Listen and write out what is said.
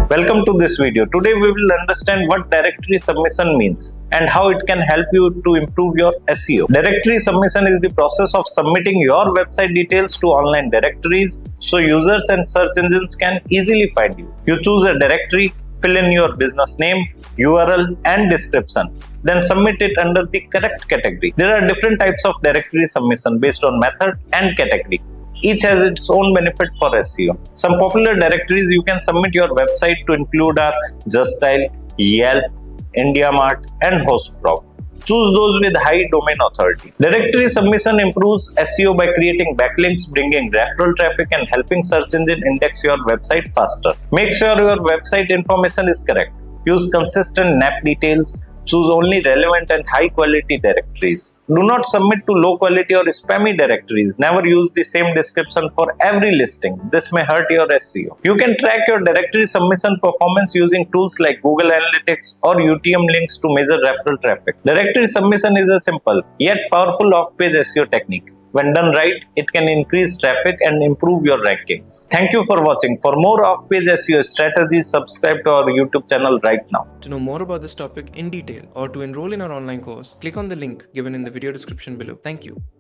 Welcome to this video. Today we will understand what directory submission means and how it can help you to improve your SEO. Directory submission is the process of submitting your website details to online directories so users and search engines can easily find you. You choose a directory, fill in your business name, URL and description. Then submit it under the correct category. There are different types of directory submission based on method and category. Each has its own benefit for SEO. Some popular directories you can submit your website to include are JustDial, Yelp, IndiaMart, and HostFrog. Choose those with high domain authority. Directory submission improves SEO by creating backlinks, bringing referral traffic, and helping search engine index your website faster. Make sure your website information is correct. Use consistent NAP details. Choose only relevant and high quality directories. Do not submit to low quality or spammy directories. Never use the same description for every listing. This may hurt your SEO. You can track your directory submission performance using tools like Google Analytics or UTM links to measure referral traffic. Directory submission is a simple yet powerful off-page SEO technique. When done right, it can increase traffic and improve your rankings. Thank you for watching. For more off-page SEO strategies, subscribe to our YouTube channel right now. To know more about this topic in detail or to enroll in our online course, click on the link given in the video description below. Thank you.